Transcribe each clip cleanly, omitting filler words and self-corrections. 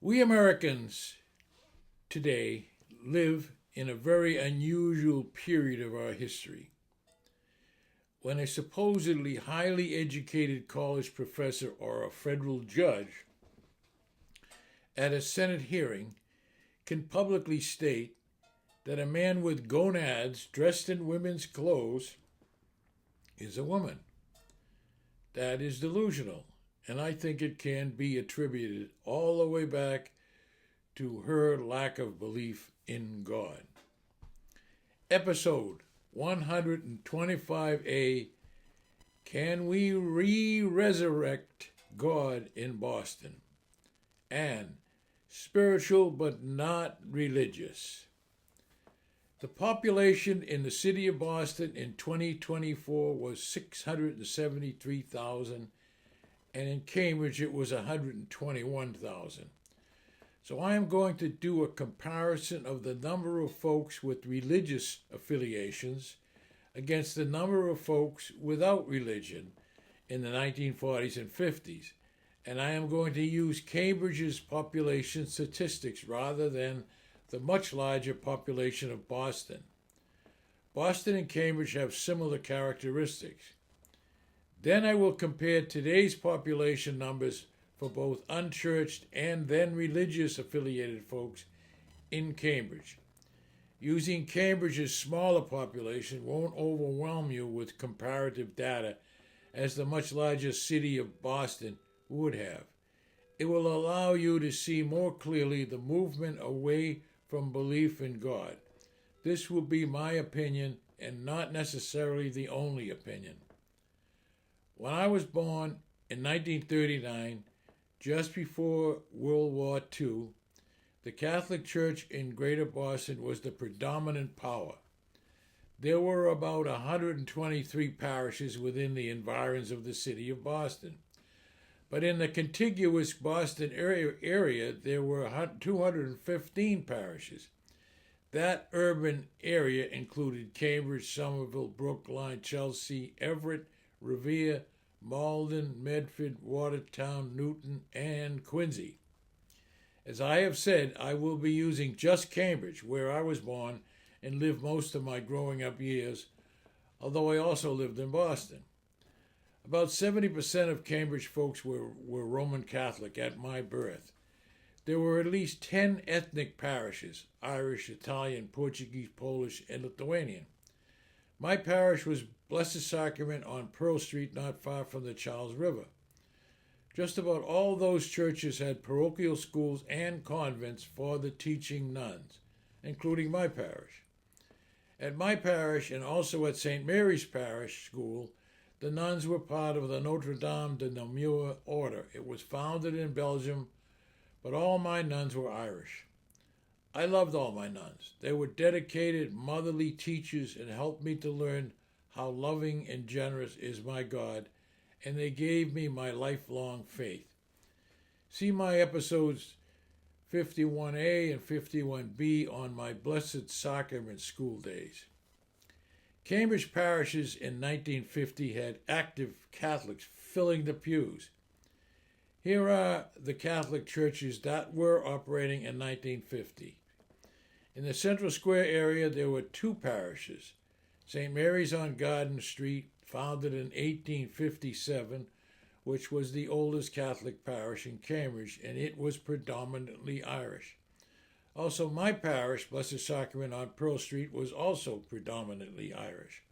We Americans today live in a very unusual period of our history when a supposedly highly educated college professor or a federal judge at a Senate hearing can publicly state that a man with gonads dressed in women's clothes is a woman. That is delusional, and I think it can be attributed all the way back to her lack of belief in God. Episode 125A. Can we resurrect God in Boston? And spiritual but not religious. The population in the city of Boston in 2024 was 673,000, and in Cambridge it was 121,000. So I am going to do a comparison of the number of folks with religious affiliations against the number of folks without religion in the 1940s and 50s. And I am going to use Cambridge's population statistics rather than the much larger population of Boston. Boston and Cambridge have similar characteristics. Then I will compare today's population numbers for both unchurched and then religious affiliated folks in Cambridge. Using Cambridge's smaller population won't overwhelm you with comparative data as the much larger city of Boston would have. It will allow you to see more clearly the movement away from belief in God. This will be my opinion and not necessarily the only opinion. When I was born in 1939, just before World War II, the Catholic Church in Greater Boston was the predominant power. There were about 123 parishes within the environs of the city of Boston. But in the contiguous Boston area, there were 215 parishes. That urban area included Cambridge, Somerville, Brookline, Chelsea, Everett, Revere, Malden, Medford, Watertown, Newton, and Quincy. As I have said, I will be using just Cambridge, where I was born and lived most of my growing up years, although I also lived in Boston. About 70% of Cambridge folks were Roman Catholic at my birth. There were at least 10 ethnic parishes: Irish, Italian, Portuguese, Polish, and Lithuanian. My parish was Blessed Sacrament on Pearl Street, not far from the Charles River. Just about all those churches had parochial schools and convents for the teaching nuns, including my parish. At my parish and also at St. Mary's Parish School, the nuns were part of the Notre Dame de Namur order. It was founded in Belgium, but all my nuns were Irish. I loved all my nuns. They were dedicated, motherly teachers and helped me to learn how loving and generous is my God, and they gave me my lifelong faith. See my episodes 51A and 51B on my Blessed Sacrament school days. Cambridge parishes in 1950 had active Catholics filling the pews. Here are the Catholic churches that were operating in 1950. In the Central Square area, there were two parishes: St. Mary's on Garden Street, founded in 1857, which was the oldest Catholic parish in Cambridge, and it was predominantly Irish. Also, my parish, Blessed Sacrament on Pearl Street, was also predominantly Irish.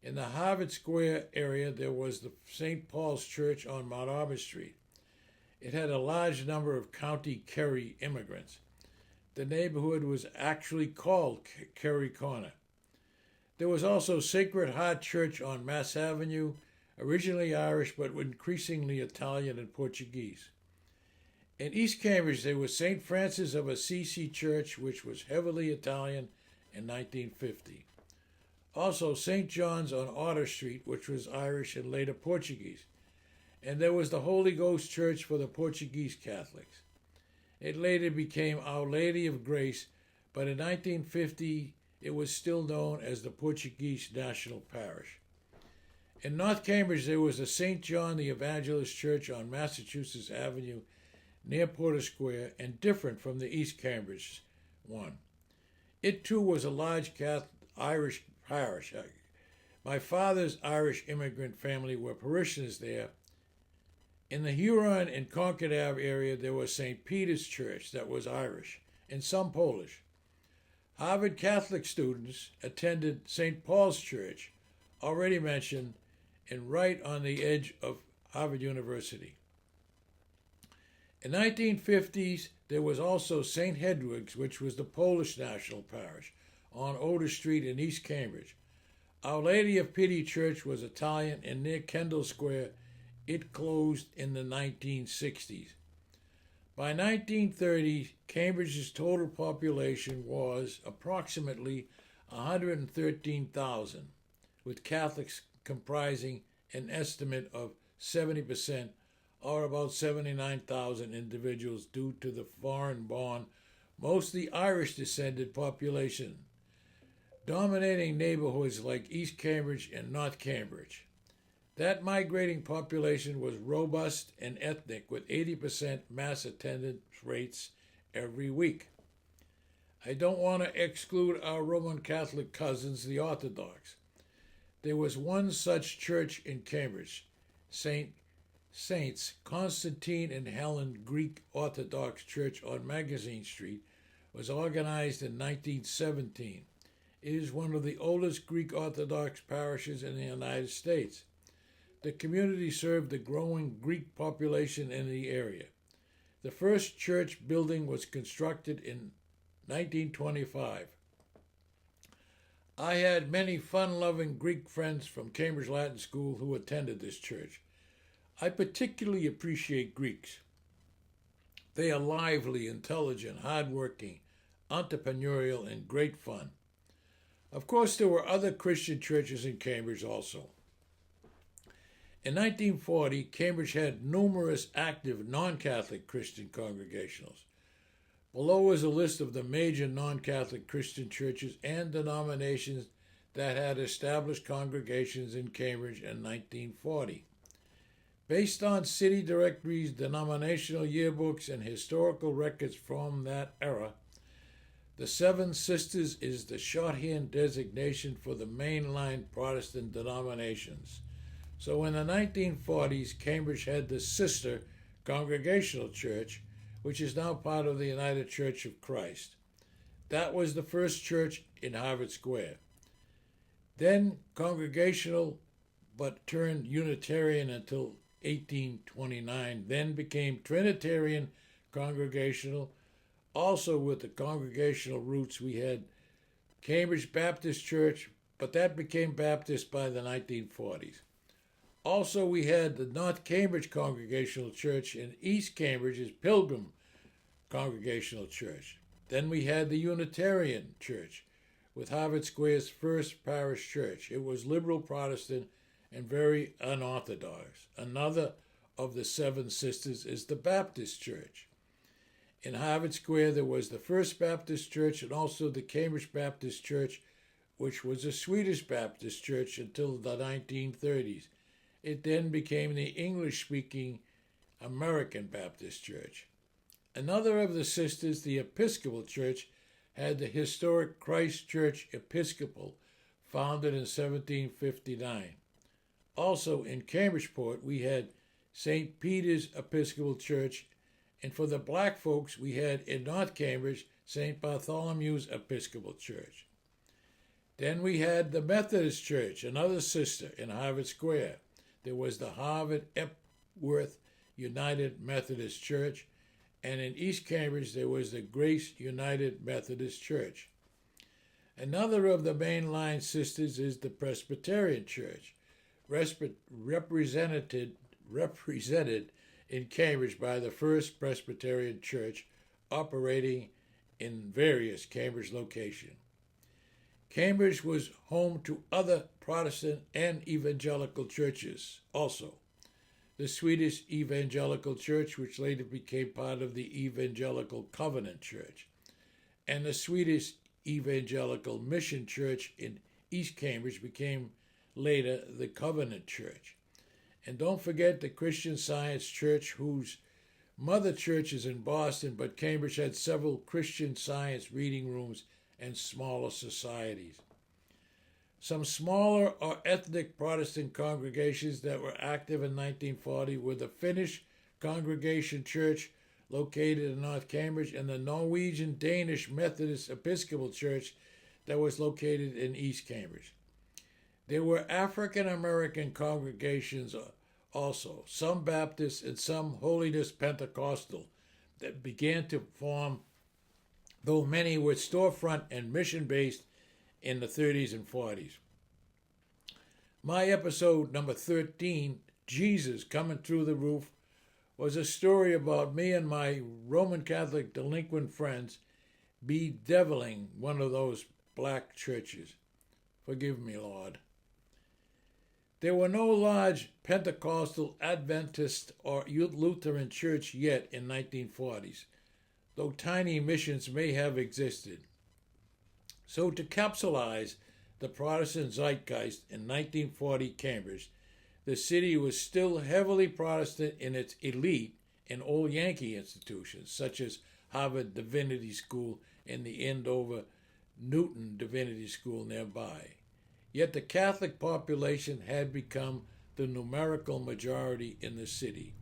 In the Harvard Square area, there was the St. Paul's Church on Mount Auburn Street. It had a large number of County Kerry immigrants. The neighborhood was actually called Kerry Corner. There was also Sacred Heart Church on Mass Avenue, originally Irish but increasingly Italian and Portuguese. In East Cambridge, there was St. Francis of Assisi Church, which was heavily Italian in 1950. Also, St. John's on Otter Street, which was Irish and later Portuguese. And there was the Holy Ghost Church for the Portuguese Catholics. It later became Our Lady of Grace, but in 1950 it was still known as the Portuguese National Parish. In North Cambridge, there was the St. John the Evangelist Church on Massachusetts Avenue, near Porter Square and different from the East Cambridge one. It too was a large Catholic Irish parish. My father's Irish immigrant family were parishioners there. In the Huron and Concord Ave area, there was St. Peter's Church that was Irish and some Polish. Harvard Catholic students attended St. Paul's Church, already mentioned, and right on the edge of Harvard University. In the 1950s, there was also St. Hedwig's, which was the Polish national parish, on Otis Street in East Cambridge. Our Lady of Pity Church was Italian, and near Kendall Square, it closed in the 1960s. By 1930, Cambridge's total population was approximately 113,000, with Catholics comprising an estimate of 70%, or about 79,000 individuals due to the foreign-born, mostly Irish-descended population, dominating neighborhoods like East Cambridge and North Cambridge. That migrating population was robust and ethnic, with 80% mass attendance rates every week. I don't want to exclude our Roman Catholic cousins, the Orthodox. There was one such church in Cambridge, Saints Constantine and Helen Greek Orthodox Church on Magazine Street, was organized in 1917. It is one of the oldest Greek Orthodox parishes in the United States. The community served the growing Greek population in the area. The first church building was constructed in 1925. I had many fun-loving Greek friends from Cambridge Latin School who attended this church. I particularly appreciate Greeks. They are lively, intelligent, hardworking, entrepreneurial, and great fun. Of course, there were other Christian churches in Cambridge also. In 1940, Cambridge had numerous active non-Catholic Christian congregationals. Below is a list of the major non-Catholic Christian churches and denominations that had established congregations in Cambridge in 1940. Based on city directories, denominational yearbooks, and historical records from that era, the Seven Sisters is the shorthand designation for the mainline Protestant denominations. So in the 1940s, Cambridge had the sister Congregational Church, which is now part of the United Church of Christ. That was the first church in Harvard Square. Then Congregational, but turned Unitarian until 1829, then became Trinitarian Congregational. Also with the congregational roots, we had Cambridge Baptist Church, but that became Baptist by the 1940s. Also, we had the North Cambridge Congregational Church, and East Cambridge's Pilgrim Congregational Church. Then we had the Unitarian Church, with Harvard Square's first parish church. It was liberal Protestant and very unorthodox. Another of the Seven Sisters is the Baptist Church. In Harvard Square, there was the First Baptist Church and also the Cambridge Baptist Church, which was a Swedish Baptist church until the 1930s. It then became the English-speaking American Baptist Church. Another of the sisters, the Episcopal Church, had the historic Christ Church Episcopal, founded in 1759. Also in Cambridgeport, we had St. Peter's Episcopal Church, and for the black folks, we had in North Cambridge, St. Bartholomew's Episcopal Church. Then we had the Methodist Church, another sister in Harvard Square. There was the Harvard Epworth United Methodist Church, and in East Cambridge there was the Grace United Methodist Church. Another of the mainline sisters is the Presbyterian Church, represented in Cambridge by the First Presbyterian Church, operating in various Cambridge locations. Cambridge was home to other Protestant and evangelical churches also. The Swedish Evangelical Church, which later became part of the Evangelical Covenant Church, and the Swedish Evangelical Mission Church in East Cambridge became later the Covenant Church. And don't forget the Christian Science Church, whose mother churches in Boston, but Cambridge had several Christian Science reading rooms and smaller societies. Some smaller or ethnic Protestant congregations that were active in 1940 were the Finnish Congregation Church, located in North Cambridge, and the Norwegian Danish Methodist Episcopal Church that was located in East Cambridge. There were African American congregations also, some Baptist and some Holiness Pentecostal, that began to form, though many were storefront and mission-based in the 30s and 40s. My episode number 13, Jesus Coming Through the Roof, was a story about me and my Roman Catholic delinquent friends bedeviling one of those black churches. Forgive me, Lord. There were no large Pentecostal, Adventist, or Lutheran church yet in 1940s, though tiny missions may have existed. So to capsulize the Protestant zeitgeist in 1940 Cambridge, the city was still heavily Protestant in its elite and old Yankee institutions, such as Harvard Divinity School and the Andover Newton Divinity School nearby. Yet the Catholic population had become the numerical majority in the city.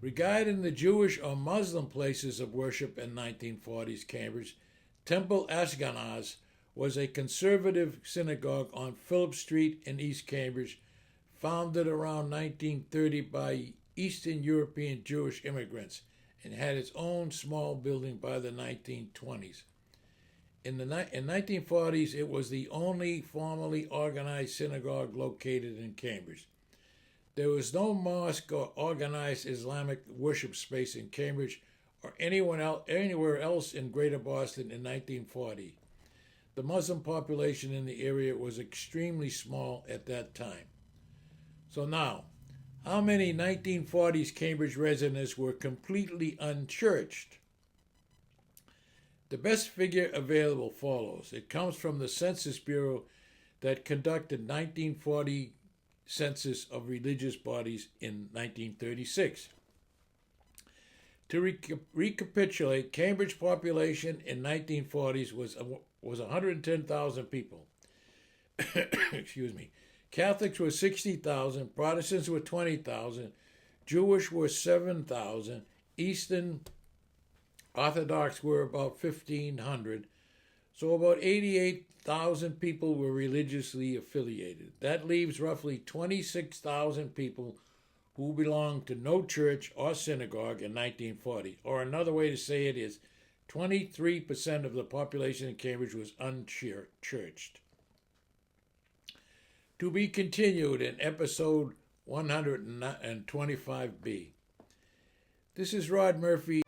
Regarding the Jewish or Muslim places of worship in 1940s Cambridge, Temple Ashkenaz was a conservative synagogue on Phillip Street in East Cambridge, founded around 1930 by Eastern European Jewish immigrants, and had its own small building by the 1920s. In the 1940s, it was the only formally organized synagogue located in Cambridge. There was no mosque or organized Islamic worship space in Cambridge or anywhere else in Greater Boston in 1940. The Muslim population in the area was extremely small at that time. So now, how many 1940s Cambridge residents were completely unchurched? The best figure available follows. It comes from the Census Bureau that conducted 1940 census of religious bodies in 1936. To recapitulate, Cambridge population in 1940s was 110,000 people. Excuse me. Catholics were 60,000, Protestants were 20,000, Jewish were 7,000, Eastern Orthodox were about 1,500, so about 88,000 people were religiously affiliated. That leaves roughly 26,000 people who belonged to no church or synagogue in 1940. Or another way to say it is 23% of the population in Cambridge was unchurched. To be continued in episode 125B. This is Rod Murphy.